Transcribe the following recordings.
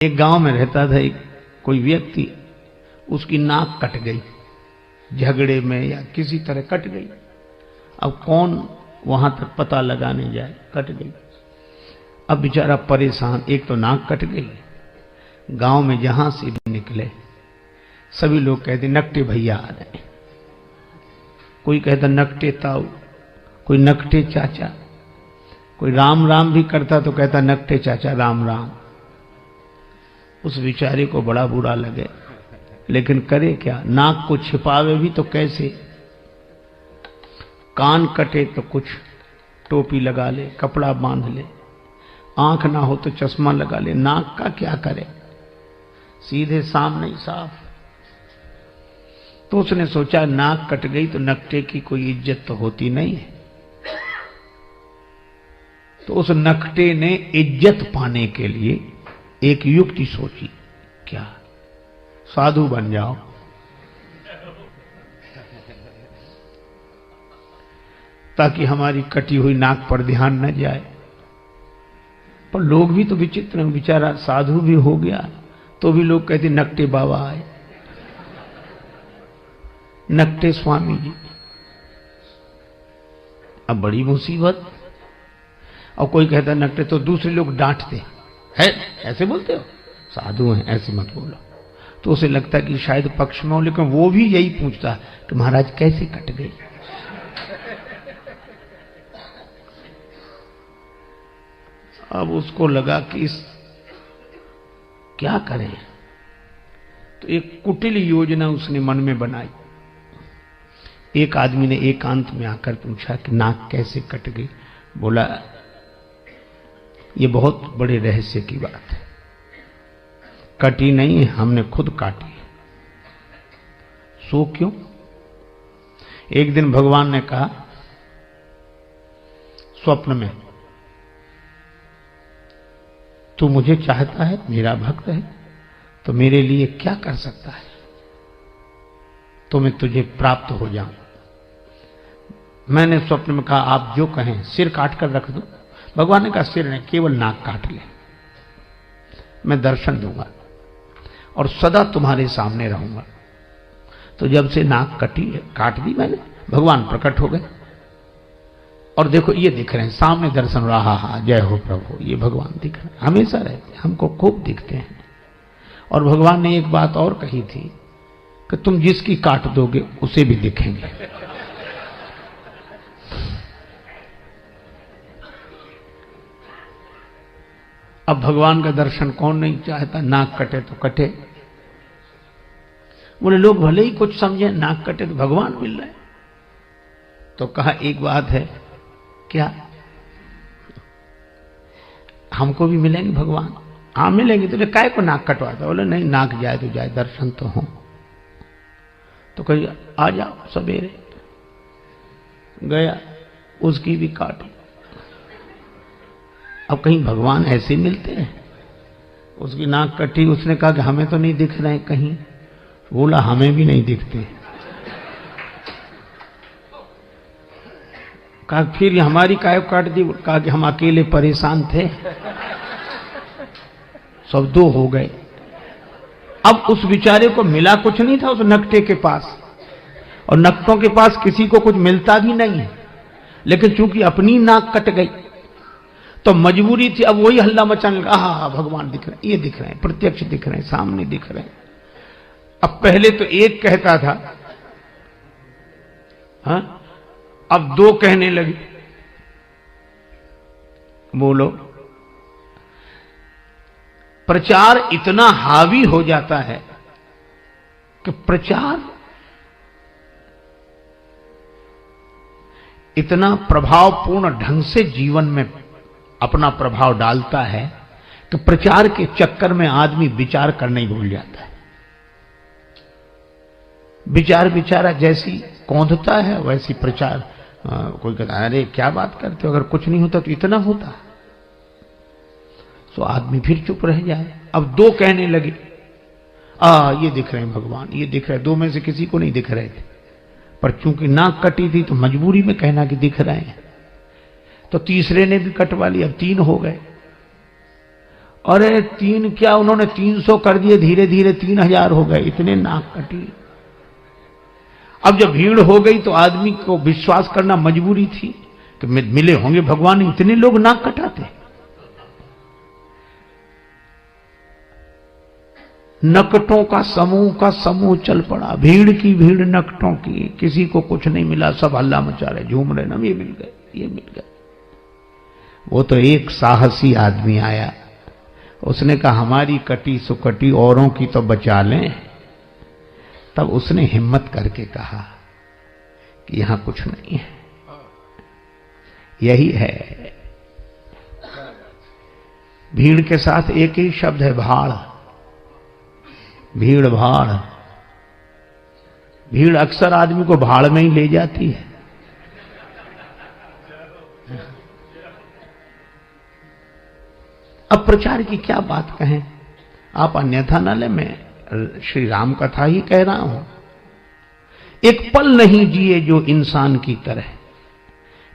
एक गांव में रहता था एक कोई व्यक्ति, उसकी नाक कट गई, झगड़े में या किसी तरह कट गई। अब कौन वहां तक पता लगाने जाए, कट गई। अब बेचारा परेशान, एक तो नाक कट गई, गांव में जहां से भी निकले सभी लोग कहते नकटे भैया आ रहे, कोई कहता नकटे ताऊ, कोई नकटे चाचा, कोई राम राम भी करता तो कहता नकटे चाचा राम राम। उस बेचारे को बड़ा बुरा लगे, लेकिन करे क्या, नाक को छिपावे भी तो कैसे। कान कटे तो कुछ टोपी लगा ले, कपड़ा बांध ले, आंख ना हो तो चश्मा लगा ले, नाक का क्या करे, सीधे सामने ही साफ। तो उसने सोचा नाक कट गई तो नकटे की कोई इज्जत तो होती नहीं है। तो उस नकटे ने इज्जत पाने के लिए एक युक्ति सोची, क्या, साधु बन जाओ। ताकि हमारी कटी हुई नाक पर ध्यान न जाए। पर लोग भी तो विचित्र हैं, बेचारा साधु भी हो गया तो भी लोग कहते नकटे बाबा आए, नकटे स्वामी जी। अब बड़ी मुसीबत। और कोई कहता नकटे तो दूसरे लोग डांटते है, ऐसे बोलते हो, साधु हैं ऐसे मत बोलो। तो उसे लगता है कि शायद पक्ष में हो, लेकिन वो भी यही पूछता कि महाराज कैसे कट गई। अब उसको लगा कि इस क्या करें, तो एक कुटिल योजना उसने मन में बनाई। एक आदमी ने एकांत में आकर पूछा कि नाक कैसे कट गई। बोला ये बहुत बड़े रहस्य की बात है, कटी नहीं है, हमने खुद काटी। सो क्यों? एक दिन भगवान ने कहा स्वप्न में, तू मुझे चाहता है, मेरा भक्त है, तो मेरे लिए क्या कर सकता है, तो मैं तुझे प्राप्त हो जाऊं। मैंने स्वप्न में कहा आप जो कहें, सिर काट कर रख दो। भगवान ने कहा सिर नहीं, केवल नाक काट ले, मैं दर्शन दूंगा और सदा तुम्हारे सामने रहूंगा। तो जब से नाक कटी है, काट दी मैंने, भगवान प्रकट हो गए और देखो ये दिख रहे हैं सामने, दर्शन रहा, हा जय हो प्रभु, ये भगवान दिख रहे हैं, हमेशा रहते, हमको खूब दिखते हैं। और भगवान ने एक बात और कही थी कि तुम जिसकी काट दोगे उसे भी दिखेंगे। अब भगवान का दर्शन कौन नहीं चाहता, नाक कटे तो कटे। बोले लोग भले ही कुछ समझे, नाक कटे तो भगवान मिल रहे। तो कहा एक बात है, क्या, हमको भी मिलेंगे भगवान? हाँ मिलेंगे। तो काय को नाक कटवाता? बोले नहीं, नाक जाए तो जाए, दर्शन तो हो। तो कही आ जाओ सवेरे। गया, उसकी भी काटी। अब कहीं भगवान ऐसे मिलते हैं? उसकी नाक कटी, उसने कहा कि हमें तो नहीं दिख रहे कहीं। बोला हमें भी नहीं दिखते। कहा फिर हमारी काय काट दी? कहा कि हम अकेले परेशान थे, सब दो हो गए। अब उस बेचारे को मिला कुछ नहीं था उस नकटे के पास, और नकटों के पास किसी को कुछ मिलता भी नहीं है, लेकिन चूंकि अपनी नाक कट गई तो मजबूरी थी। अब वही हल्ला मचाने लगा, हा भगवान दिख रहे हैं, ये दिख रहे हैं, प्रत्यक्ष दिख रहे हैं, सामने दिख रहे हैं। अब पहले तो एक कहता था, हाँ, अब दो कहने लगी। बोलो, प्रचार इतना हावी हो जाता है कि प्रचार इतना प्रभावपूर्ण ढंग से जीवन में अपना प्रभाव डालता है कि प्रचार के चक्कर में आदमी विचार करना ही भूल जाता है। विचार बेचारा जैसी कौंधता है वैसी प्रचार। कोई कहता है अरे क्या बात करते हो, अगर कुछ नहीं होता तो इतना होता। तो आदमी फिर चुप रह जाए। अब दो कहने लगे, ये दिख रहे हैं भगवान, ये दिख रहे हैं। दो में से किसी को नहीं दिख रहे थे, पर चूंकि नाक कटी थी तो मजबूरी में कहना कि दिख रहे हैं। तो तीसरे ने भी कटवा लिया, अब तीन हो गए। अरे 3 क्या, उन्होंने 300 कर दिए, धीरे धीरे 3000 हो गए, इतने नाक कटी। अब जब भीड़ हो गई तो आदमी को विश्वास करना मजबूरी थी कि मिले होंगे भगवान, इतने लोग नाक कटाते। नकटों का समूह चल पड़ा, भीड़ की भीड़ नकटों की, किसी को कुछ नहीं मिला, सब हल्ला मचा रहे, झूम रहे, ना ये मिल गए, ये मिल गए। वो तो एक साहसी आदमी आया, उसने कहा हमारी कटी सुकटी औरों की तो बचा लें। तब उसने हिम्मत करके कहा कि यहां कुछ नहीं है, यही है। भीड़ के साथ एक ही शब्द है, भाड़। भीड़ भाड़, भीड़ अक्सर आदमी को भाड़ में ही ले जाती है। अब प्रचार की क्या बात कहें, आप अन्यथा न ले, मैं श्री राम कथा ही कह रहा हूं। एक पल नहीं जिए जो इंसान की तरह,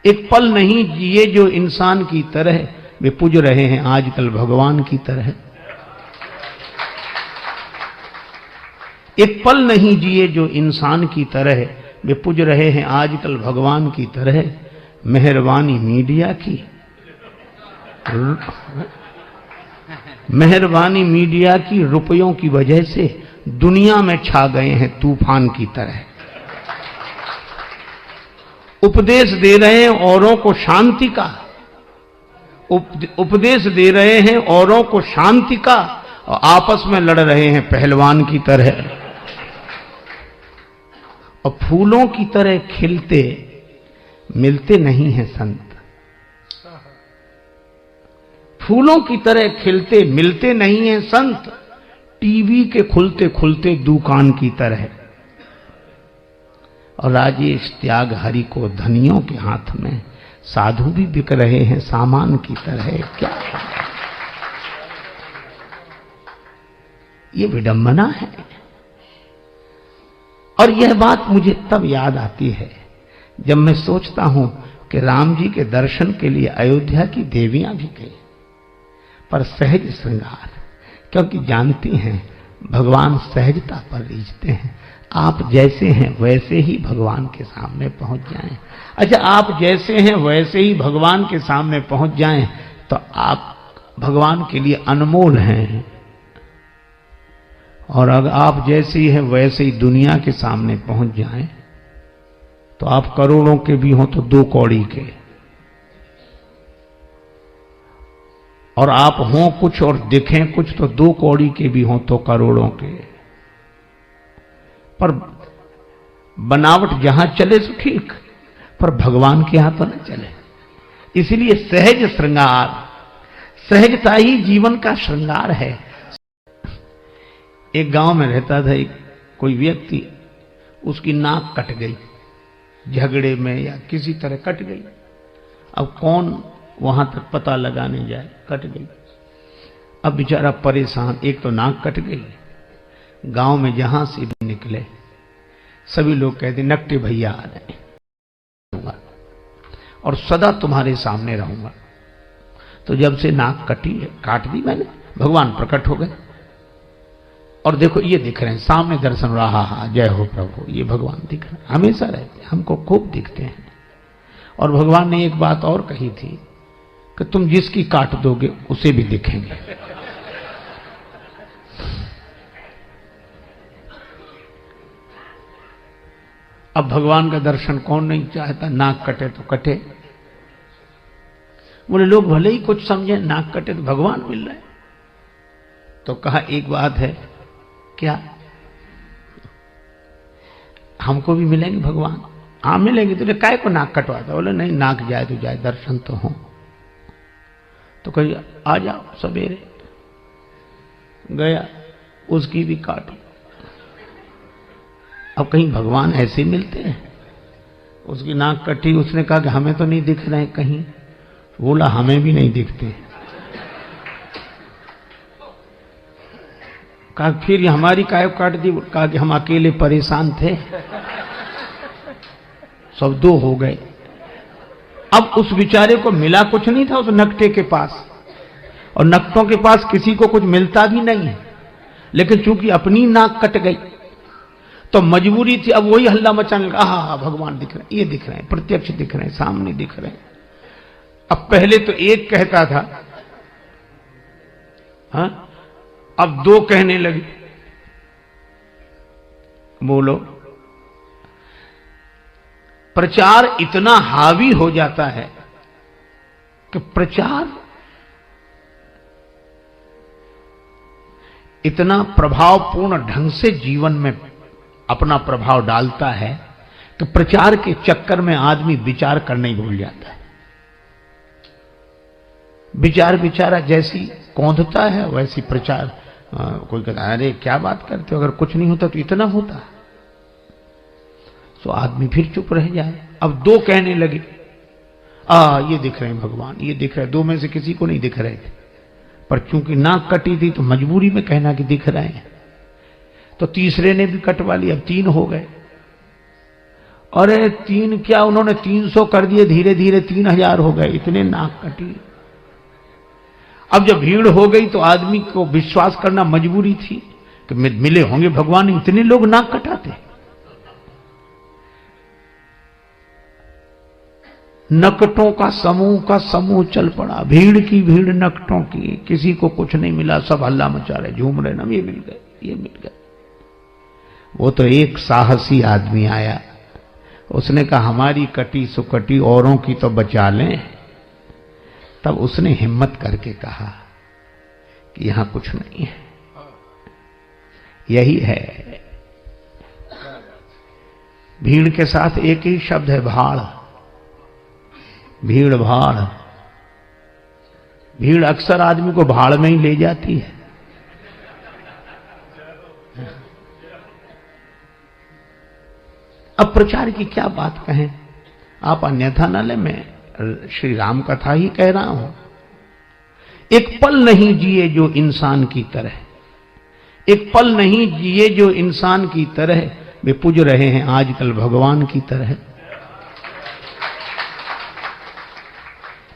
एक पल नहीं जिए जो इंसान की तरह, वे पूज रहे हैं आजकल भगवान की तरह। एक पल नहीं जिए जो इंसान की तरह, वे पूज रहे हैं आजकल भगवान की तरह। मेहरबानी मीडिया की, मेहरबानी मीडिया की, रुपयों की वजह से दुनिया में छा गए हैं तूफान की तरह। उपदेश दे रहे हैं औरों को शांति का, उपदेश दे रहे हैं औरों को शांति का, और आपस में लड़ रहे हैं पहलवान की तरह। और फूलों की तरह खिलते मिलते नहीं हैं संत, फूलों की तरह खिलते मिलते नहीं हैं संत, टीवी के खुलते खुलते दुकान की तरह। और राजेश त्याग हरि को धनियों के हाथ में, साधु भी बिक रहे हैं सामान की तरह। क्या ये विडंबना है। और यह बात मुझे तब याद आती है जब मैं सोचता हूं कि राम जी के दर्शन के लिए अयोध्या की देवियां भी गई, पर सहज श्रृंगार, क्योंकि जानती हैं भगवान सहजता पर रीझते हैं। आप जैसे हैं वैसे ही भगवान के सामने पहुंच जाएं। अच्छा, आप जैसे हैं वैसे ही भगवान के सामने पहुंच जाएं तो आप भगवान के लिए अनमोल हैं। और अगर आप जैसे ही हैं वैसे ही दुनिया के सामने पहुंच जाएं तो आप करोड़ों के भी हों तो 2 कौड़ी के, और आप हों कुछ और दिखें कुछ तो 2 कौड़ी के भी हों तो करोड़ों के। पर बनावट जहां चले तो ठीक, पर भगवान के यहां तो न चले। इसलिए सहज श्रृंगार, सहजता ही जीवन का श्रृंगार है। एक गांव में रहता था एक कोई व्यक्ति, उसकी नाक कट गई, झगड़े में या किसी तरह कट गई। अब कौन वहां तक पता लगाने जाए, कट गई। अब बेचारा परेशान, एक तो नाक कट गई, गांव में जहां से भी निकले सभी लोग कहते नकटे भैया आ रहे और सदा तुम्हारे सामने रहूंगा। तो जब से नाक कटी है, काट दी मैंने, भगवान प्रकट हो गए और देखो ये दिख रहे हैं सामने, दर्शन रहा, हा जय हो प्रभु, ये भगवान दिख रहे हैं, हमेशा रहते हैं, हमको खूब दिखते हैं। और भगवान ने एक बात और कही थी कि तुम जिसकी काट दोगे उसे भी दिखेंगे। अब भगवान का दर्शन कौन नहीं चाहता, नाक कटे तो कटे। बोले लोग भले ही कुछ समझे, नाक कटे तो भगवान मिल रहे। तो कहा एक बात है, क्या हमको भी मिलेंगे भगवान? हाँ मिलेंगे। तुझे काय को नाक कटवाता? बोले नहीं, नाक जाए तो जाए, दर्शन तो हो। तो कहिए आ जाओ सवेरे। गया, उसकी भी काटी। अब कहीं भगवान ऐसे मिलते हैं? उसकी नाक कटी, उसने कहा कि हमें तो नहीं दिख रहे कहीं। बोला हमें भी नहीं दिखते। कहा फिर हमारी काय काट दी? कहा कि हम अकेले परेशान थे, सब 2 हो गए। अब उस बेचारे को मिला कुछ नहीं था उस नकटे के पास, और नकटों के पास किसी को कुछ मिलता भी नहीं है, लेकिन चूंकि अपनी नाक कट गई तो मजबूरी थी, अब वही हल्ला मचाने लगा, हाँ भगवान दिख रहे हैं, ये दिख रहे हैं, प्रत्यक्ष दिख रहे हैं, सामने दिख रहे हैं। अब पहले तो एक कहता था, हाँ, अब दो कहने लगे। बोलो, प्रचार इतना हावी हो जाता है कि प्रचार इतना प्रभावपूर्ण ढंग से जीवन में अपना प्रभाव डालता है कि प्रचार के चक्कर में आदमी विचार करना ही भूल जाता है। विचार बेचारा जैसी कौंधता है वैसी प्रचार। कोई कहता है अरे क्या बात करते हो, अगर कुछ नहीं होता तो इतना होता, तो आदमी फिर चुप रह जाए। अब दो कहने लगे, ये दिख रहे हैं भगवान, ये दिख रहे हैं। दो में से किसी को नहीं दिख रहे थे, पर चूंकि नाक कटी थी तो मजबूरी में कहना कि दिख रहे हैं। तो तीसरे ने भी कटवा लिया, अब 3 हो गए। अरे 3 क्या, उन्होंने 300 कर दिए, धीरे धीरे 3000 हो गए, इतने नाक कटी। अब जब भीड़ हो गई तो आदमी को विश्वास करना मजबूरी थी कि मिले होंगे भगवान, इतने लोग नाक कटाते। नकटों का समूह चल पड़ा, भीड़ की भीड़ नकटों की, किसी को कुछ नहीं मिला, सब हल्ला मचा रहे, झूम रहे, ना ये मिल गए, ये मिल गए। वो तो एक साहसी आदमी आया, उसने कहा हमारी कटी सुकटी औरों की तो बचा लें। तब उसने हिम्मत करके कहा कि यहां कुछ नहीं है, यही है। भीड़ के साथ एक ही शब्द है, भाड़। भीड़ भाड़, भीड़ अक्सर आदमी को भाड़ में ही ले जाती है। अब प्रचार की क्या बात कहें, आप अन्यथा न ले, मैं श्री राम कथा ही कह रहा हूं। एक पल नहीं जिए जो इंसान की तरह, एक पल नहीं जिए जो इंसान की तरह, वे पूज रहे हैं आजकल भगवान की तरह।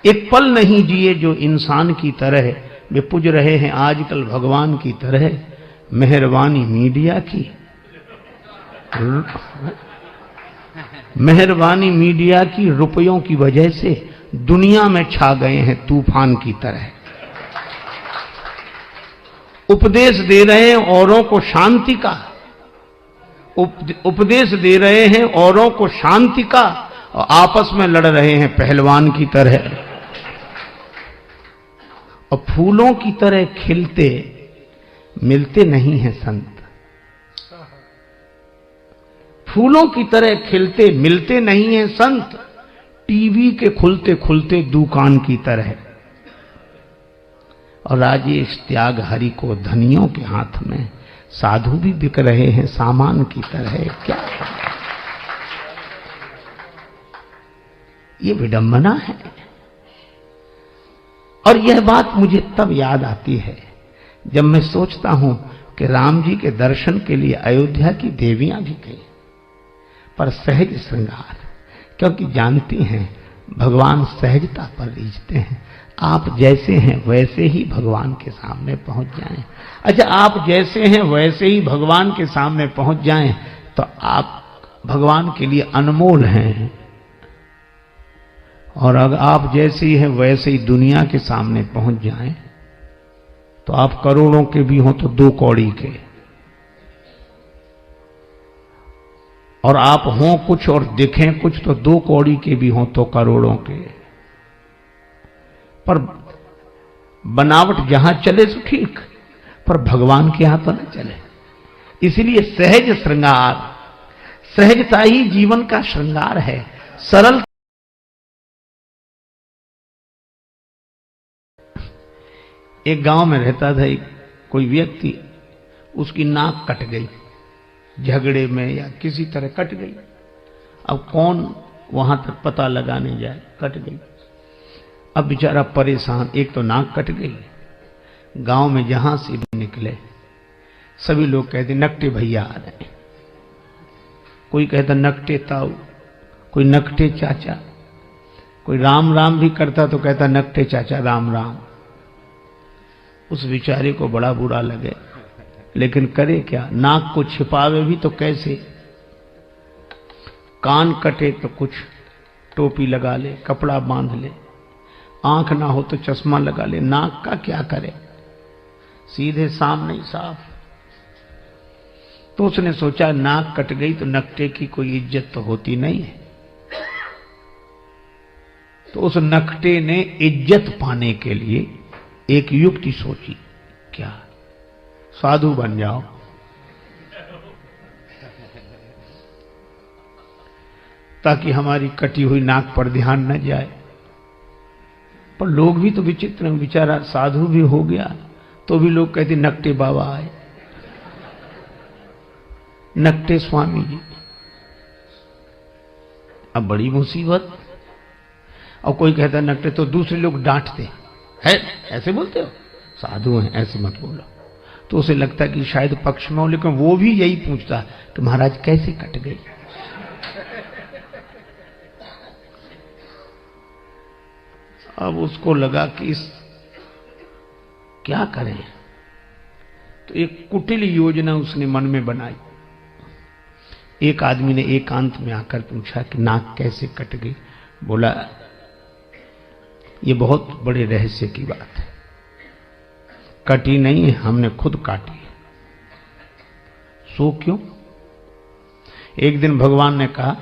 एक पल नहीं जिए जो इंसान की तरह, वे पूज रहे हैं आजकल भगवान की तरह। मेहरबानी मीडिया की, मेहरबानी मीडिया की, रुपयों की वजह से दुनिया में छा गए हैं तूफान की तरह। उपदेश दे रहे हैं औरों को शांति का, उपदेश दे रहे हैं औरों को शांति का, और आपस में लड़ रहे हैं पहलवान की तरह। और फूलों की तरह खिलते मिलते नहीं हैं संत, फूलों की तरह खिलते मिलते नहीं हैं संत, टीवी के खुलते खुलते दुकान की तरह। और राजेश त्याग हरि को धनियों के हाथ में, साधु भी बिक रहे हैं सामान की तरह। क्या ये विडंबना है। और यह बात मुझे तब याद आती है जब मैं सोचता हूं कि राम जी के दर्शन के लिए अयोध्या की देवियां भी गई, पर सहज श्रृंगार, क्योंकि जानती हैं भगवान सहजता पर रीझते हैं। आप जैसे हैं वैसे ही भगवान के सामने पहुंच जाएं। अच्छा, आप जैसे हैं वैसे ही भगवान के सामने पहुंच जाएं तो आप भगवान के लिए अनमोल हैं। और अगर आप जैसे ही हैं वैसे ही दुनिया के सामने पहुंच जाएं तो आप करोड़ों के भी हों तो 2 कौड़ी के, और आप हों कुछ और दिखें कुछ तो 2 कौड़ी के भी हों तो करोड़ों के। पर बनावट जहां चले तो ठीक, पर भगवान के यहां तो न चले। इसलिए सहज श्रृंगार, सहजता ही जीवन का श्रृंगार है। सरल एक गांव में रहता था एक कोई व्यक्ति, उसकी नाक कट गई, झगड़े में या किसी तरह कट गई। अब कौन वहां तक पता लगाने जाए, कट गई। अब बेचारा परेशान, एक तो नाक कट गई, गांव में जहां से भी निकले सभी लोग कहते नकटे भैया आ रहे हैं, कोई कहता नकटे ताऊ, कोई नकटे चाचा, कोई राम राम भी करता तो कहता नकटे चाचा राम राम। उस बेचारे को बड़ा बुरा लगे, लेकिन करे क्या? नाक को छिपावे भी तो कैसे? कान कटे तो कुछ टोपी लगा ले, कपड़ा बांध ले, आंख ना हो तो चश्मा लगा ले, नाक का क्या करे? सीधे सामने ही साफ। तो उसने सोचा नाक कट गई तो नकटे की कोई इज्जत तो होती नहीं है। तो उस नकटे ने इज्जत पाने के लिए एक युक्ति सोची। क्या? साधु बन जाओ। ताकि हमारी कटी हुई नाक पर ध्यान न जाए। पर लोग भी तो विचित्र हैं, बेचारा साधु भी हो गया तो भी लोग कहते नकटे बाबा आए, नकटे स्वामी जी। अब बड़ी मुसीबत। और कोई कहता नकटे तो दूसरे लोग डांटते हैं, ऐसे बोलते हो, साधु हैं ऐसे मत बोलो। तो उसे लगता है कि शायद पक्ष में हो, लेकिन वो भी यही पूछता कि महाराज कैसे कट गई। अब उसको लगा कि इस क्या करें। तो एक कुटिल योजना उसने मन में बनाई। एक आदमी ने एकांत में आकर पूछा कि नाक कैसे कट गई। बोला ये बहुत बड़े रहस्य की बात है, कटी नहीं है, हमने खुद काटी है। सो क्यों? एक दिन भगवान ने कहा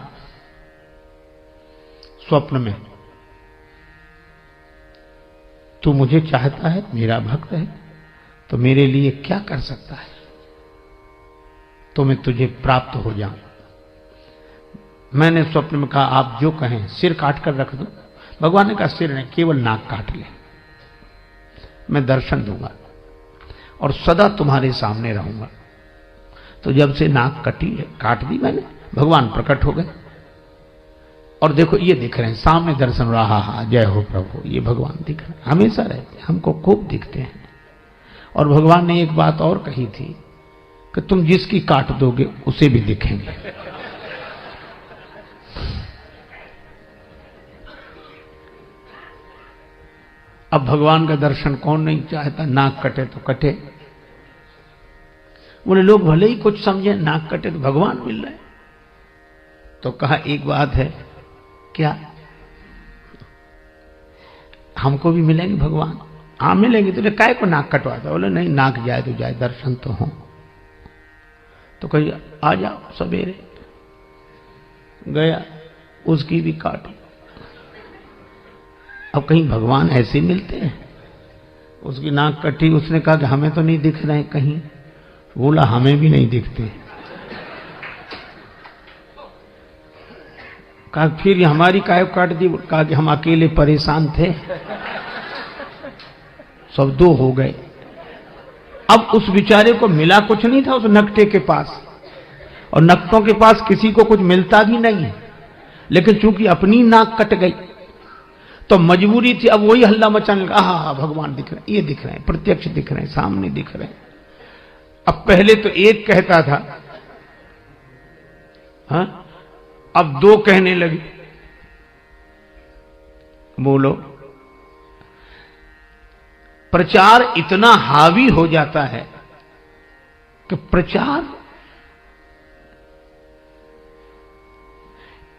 स्वप्न में, तू मुझे चाहता है, मेरा भक्त है, तो मेरे लिए क्या कर सकता है तो मैं तुझे प्राप्त हो जाऊं। मैंने स्वप्न में कहा आप जो कहें, सिर काट कर रख दो। भगवान ने कहा सिर नहीं, केवल नाक काट ले, मैं दर्शन दूंगा और सदा तुम्हारे सामने रहूंगा। तो जब से नाक कटी है, काट दी मैंने, भगवान प्रकट हो गए। और देखो ये दिख रहे हैं सामने, दर्शन रहा। हा जय हो प्रभु, ये भगवान दिख रहे हैं, हमेशा रहते, हमको खूब दिखते हैं। और भगवान ने एक बात और कही थी कि तुम जिसकी काट दोगे उसे भी दिखेंगे। अब भगवान का दर्शन कौन नहीं चाहता? नाक कटे तो कटे। बोले लोग भले ही कुछ समझे, नाक कटे तो भगवान मिल रहे। तो कहा एक बात है, क्या? हमको भी मिलेंगे भगवान? हाँ मिलेंगे। तो काय को नाक कटवाता? बोले नहीं, नाक जाए तो जाए, दर्शन तो हो। तो कही आ जाओ सवेरे। गया, उसकी भी काटी। अब कहीं भगवान ऐसे मिलते हैं? उसकी नाक कटी, उसने कहा कि हमें तो नहीं दिख रहे कहीं। बोला हमें भी नहीं दिखते। कहा फिर हमारी काय काट दी? कहा कि हम अकेले परेशान थे, सब दो हो गए। अब उस बेचारे को मिला कुछ नहीं था उस नकटे के पास, और नकटों के पास किसी को कुछ मिलता भी नहीं है। लेकिन चूंकि अपनी नाक कट गई तो मजबूरी थी, अब वही हल्ला मचाने लगा। हाँ भगवान दिख रहे हैं, ये दिख रहे हैं, प्रत्यक्ष दिख रहे हैं, सामने दिख रहे हैं। अब पहले तो एक कहता था, हाँ, अब दो कहने लगे। बोलो, प्रचार इतना हावी हो जाता है कि प्रचार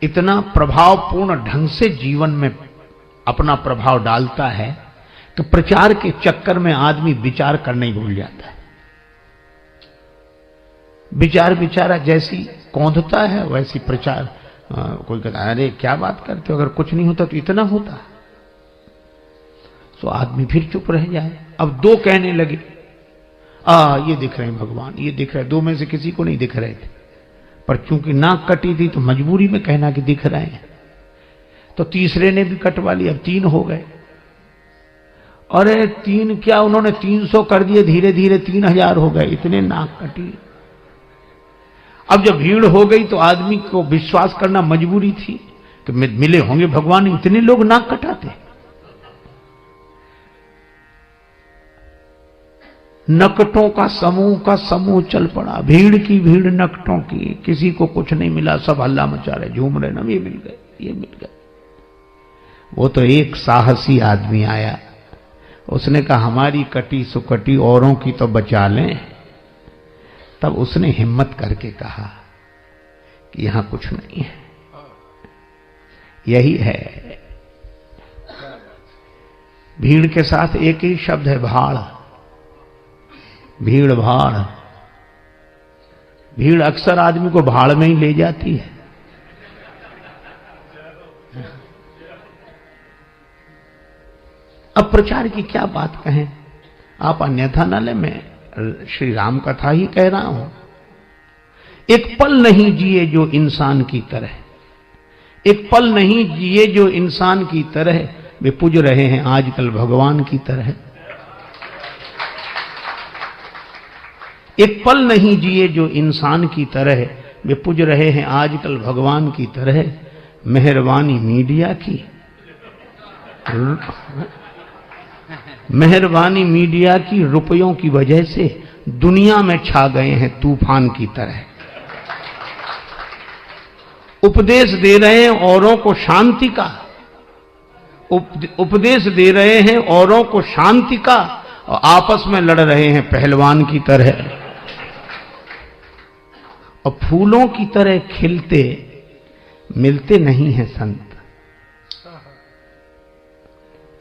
इतना प्रभावपूर्ण ढंग से जीवन में अपना प्रभाव डालता है कि प्रचार के चक्कर में आदमी विचार करना ही भूल जाता है। विचार बेचारा जैसी कौंधता है वैसी प्रचार। कोई कहता है अरे क्या बात करते हो, अगर कुछ नहीं होता तो इतना होता। तो आदमी फिर चुप रह जाए। अब दो कहने लगे, ये दिख रहे हैं भगवान, ये दिख रहे हैं। दो में से किसी को नहीं दिख रहे थे, पर चूंकि नाक कटी थी तो मजबूरी में कहना कि दिख रहे हैं। तो तीसरे ने भी कटवा लिया, अब 3 हो गए। अरे 3 क्या, उन्होंने 300 कर दिए, धीरे धीरे 3000 हो गए, इतने नाक कटी। अब जब भीड़ हो गई तो आदमी को विश्वास करना मजबूरी थी कि मिले होंगे भगवान, इतने लोग नाक कटाते। नकटों का समूह चल पड़ा, भीड़ की भीड़ नकटों की। किसी को कुछ नहीं मिला, सब हल्ला मचा रहे, झूम रहे, ना ये मिल गए, ये मिल गए। वो तो एक साहसी आदमी आया, उसने कहा हमारी कटी सुकटी औरों की तो बचा लें। तब उसने हिम्मत करके कहा कि यहां कुछ नहीं है, यही है। भीड़ के साथ एक ही शब्द है, भाड़। भीड़ भाड़। भीड़ अक्सर आदमी को भाड़ में ही ले जाती है। अब प्रचार की क्या बात कहें, आप अन्यथा न ले, मैं श्री राम कथा ही कह रहा हूं। एक पल नहीं जिए जो इंसान की तरह, एक पल नहीं जिए जो इंसान की तरह, वे पूज रहे हैं आजकल भगवान की तरह। एक पल नहीं जिए जो इंसान की तरह, वे पूज रहे हैं आजकल भगवान की तरह। मेहरबानी मीडिया की, मेहरबानी मीडिया की, रुपयों की वजह से दुनिया में छा गए हैं तूफान की तरह। उपदेश दे रहे हैं औरों को शांति का, उपदेश दे रहे हैं औरों को शांति का, और आपस में लड़ रहे हैं पहलवान की तरह। और फूलों की तरह खिलते मिलते नहीं हैं संत,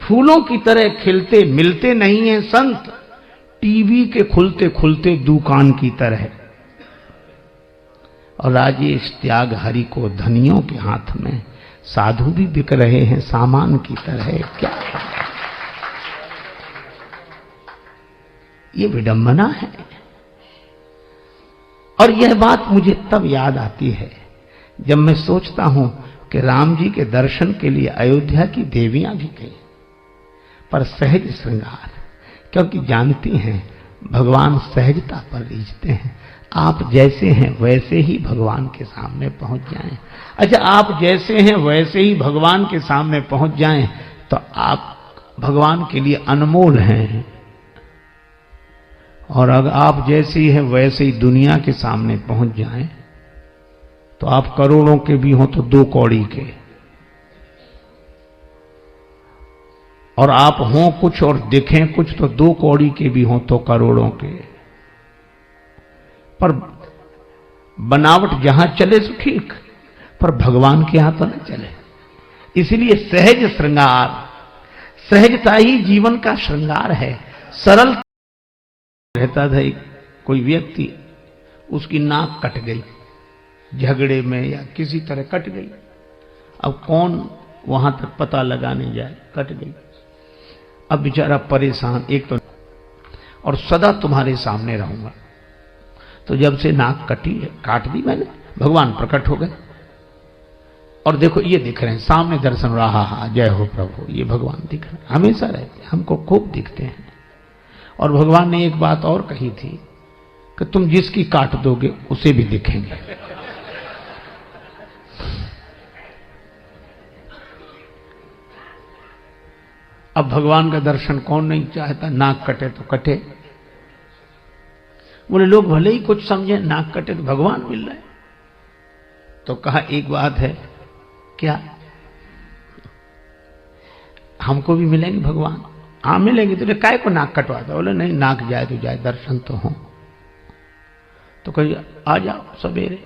फूलों की तरह खिलते मिलते नहीं हैं संत, टीवी के खुलते खुलते दुकान की तरह। और राजेश त्याग हरि को धनियों के हाथ में, साधु भी बिक रहे हैं सामान की तरह। क्या ये विडंबना है। और यह बात मुझे तब याद आती है जब मैं सोचता हूं कि राम जी के दर्शन के लिए अयोध्या की देवियां भी गई, पर सहज श्रृंगार, क्योंकि जानती हैं भगवान सहजता पर रीझते हैं। आप जैसे हैं वैसे ही भगवान के सामने पहुंच जाएं। अच्छा, आप जैसे हैं वैसे ही भगवान के सामने पहुंच जाएं तो आप भगवान के लिए अनमोल हैं। और अगर आप जैसे ही हैं वैसे ही दुनिया के सामने पहुंच जाएं तो आप करोड़ों के भी हों तो 2 कौड़ी के, और आप हों कुछ और दिखें कुछ तो 2 कौड़ी के भी हों तो करोड़ों के। पर बनावट जहां चले तो ठीक, पर भगवान के यहां तो न चले। इसलिए सहज श्रृंगार, सहजता ही जीवन का श्रृंगार है। सरल रहता था कोई व्यक्ति, उसकी नाक कट गई झगड़े में या किसी तरह कट गई। अब कौन वहां तक पता लगाने जाए, कट गई। अब बेचारा परेशान, एक तो और सदा तुम्हारे सामने रहूंगा। तो जब से नाक कटी है, काट दी मैंने, भगवान प्रकट हो गए। और देखो ये दिख रहे हैं सामने, दर्शन रहा, जय हो प्रभु, ये भगवान दिख रहे हैं, हमेशा रहते हैं, हमको खूब दिखते हैं। और भगवान ने एक बात और कही थी कि तुम जिसकी काट दोगे उसे भी दिखेंगे। अब भगवान का दर्शन कौन नहीं चाहता, नाक कटे तो कटे। बोले लोग भले ही कुछ समझे, नाक कटे तो भगवान मिल रहे। तो कहा एक बात है, क्या हमको भी मिलेंगे भगवान? हाँ मिलेंगे। तो काय को नाक कटवाता? बोले नहीं, नाक जाए तो जाए, दर्शन तो हो। तो कही आ जाओ सवेरे।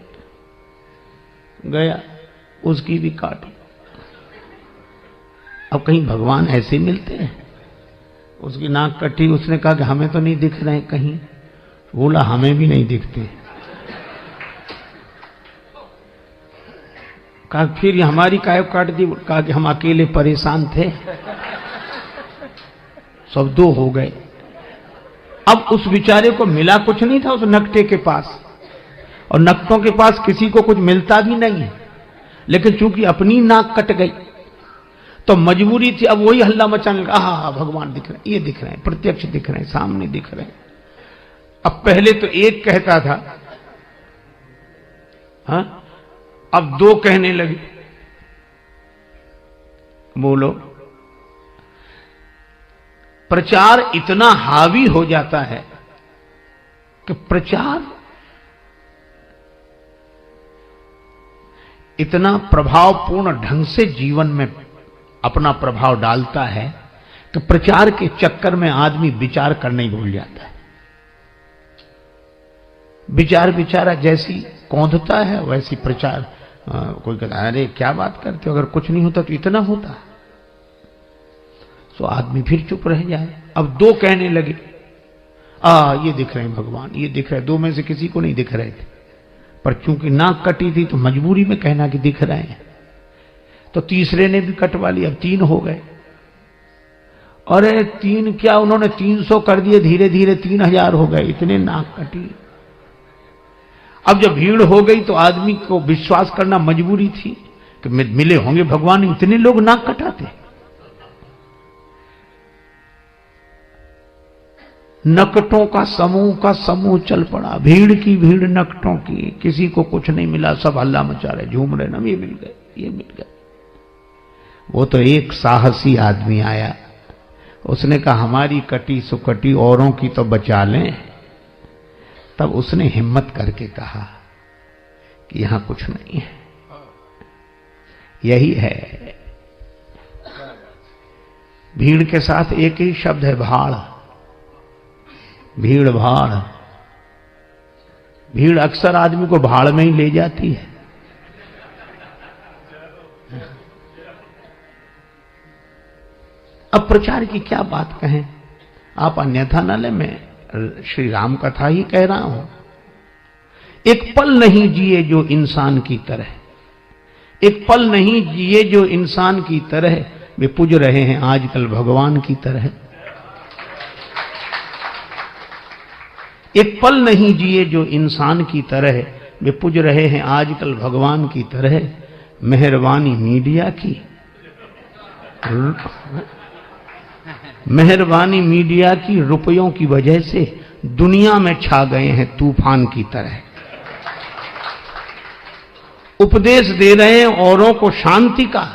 गया, उसकी भी काटी। अब कहीं भगवान ऐसे मिलते हैं? उसकी नाक कटी, उसने कहा कि हमें तो नहीं दिख रहे कहीं। बोला हमें भी नहीं दिखते। कहा फिर हमारी काय काट दी? कहा कि हम अकेले परेशान थे, सब 2 हो गए। अब उस बेचारे को मिला कुछ नहीं था उस नकटे के पास, और नकटों के पास किसी को कुछ मिलता भी नहीं है। लेकिन चूंकि अपनी नाक कट गई तो मजबूरी थी, अब वही हल्ला मचाने लगा, हा भगवान दिख रहे हैं, ये दिख रहे हैं, प्रत्यक्ष दिख रहे हैं, सामने दिख रहे हैं। अब पहले तो एक कहता था, हाँ, अब 2 कहने लगे। बोलो, प्रचार इतना हावी हो जाता है कि प्रचार इतना प्रभावपूर्ण ढंग से जीवन में अपना प्रभाव डालता है कि प्रचार के चक्कर में आदमी विचार करना ही भूल जाता है। विचार बेचारा जैसी कौंधता है वैसी प्रचार। कोई कहता है अरे क्या बात करते हो, अगर कुछ नहीं होता तो इतना होता। तो आदमी फिर चुप रह जाए। अब दो कहने लगे, ये दिख रहे हैं भगवान, ये दिख रहे हैं। दो में से किसी को नहीं दिख रहे थे, पर चूंकि नाक कटी थी तो मजबूरी में कहना कि दिख रहे हैं। तो तीसरे ने भी कटवा लिया, अब 3 हो गए। अरे 3 क्या, उन्होंने 300 कर दिए, धीरे धीरे 3000 हो गए, इतने नाक कटी। अब जब भीड़ हो गई तो आदमी को विश्वास करना मजबूरी थी कि मिले होंगे भगवान, इतने लोग नाक कटाते। नकटों का समूह चल पड़ा, भीड़ की भीड़ नकटों की। किसी को कुछ नहीं मिला, सब हल्ला मचा रहे, झूम रहे, ना ये मिल गए, ये मिल गए। वो तो एक साहसी आदमी आया, उसने कहा हमारी कटी सुकटी औरों की तो बचा लें। तब उसने हिम्मत करके कहा कि यहां कुछ नहीं है, यही है। भीड़ के साथ एक ही शब्द है, भाड़। भीड़ भाड़, भीड़ अक्सर आदमी को भाड़ में ही ले जाती है। अब प्रचार की क्या बात कहें, आप अन्यथा न ले, मैं श्री राम कथा ही कह रहा हूं। एक पल नहीं जिए जो इंसान की तरह, एक पल नहीं जिए जो इंसान की तरह, वे पूज रहे हैं आजकल भगवान की तरह। एक पल नहीं जिए जो इंसान की तरह, वे पूज रहे हैं आजकल भगवान की तरह। मेहरबानी मीडिया की, मेहरबानी मीडिया की, रुपयों की वजह से दुनिया में छा गए हैं तूफान की तरह। उपदेश दे रहे हैं औरों को शांति का,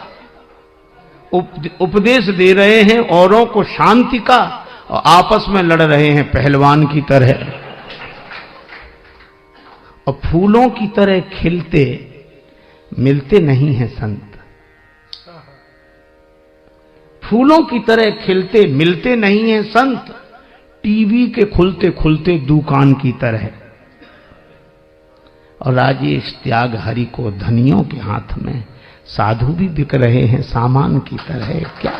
उपदेश दे रहे हैं औरों को शांति का, और आपस में लड़ रहे हैं पहलवान की तरह। और फूलों की तरह खिलते मिलते नहीं हैं संत, फूलों की तरह खिलते मिलते नहीं हैं संत, टीवी के खुलते खुलते दुकान की तरह। और राजेश त्याग हरि को धनियों के हाथ में, साधु भी बिक रहे हैं सामान की तरह। क्या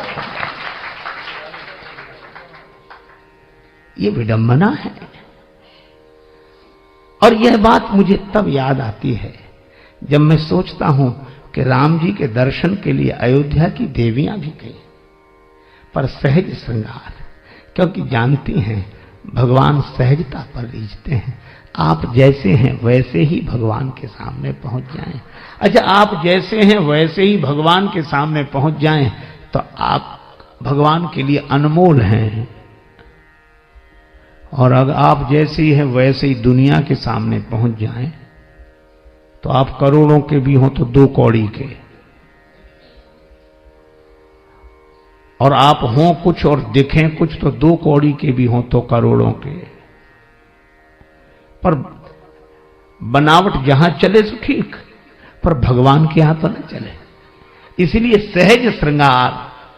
ये विडंबना है। और यह बात मुझे तब याद आती है जब मैं सोचता हूं कि राम जी के दर्शन के लिए अयोध्या की देवियां भी गई, पर सहज श्रृंगार, क्योंकि जानती हैं भगवान सहजता पर रीझते हैं। आप जैसे हैं वैसे ही भगवान के सामने पहुंच जाएं। अच्छा, आप जैसे हैं वैसे ही भगवान के सामने पहुंच जाएं तो आप भगवान के लिए अनमोल हैं। और अगर आप जैसे ही हैं वैसे ही दुनिया के सामने पहुंच जाएं तो आप करोड़ों के भी हों तो 2 कौड़ी के, और आप हों कुछ और दिखें कुछ तो 2 कौड़ी के भी हों तो करोड़ों के। पर बनावट जहां चले तो ठीक, पर भगवान के यहां तो न चले। इसलिए सहज श्रृंगार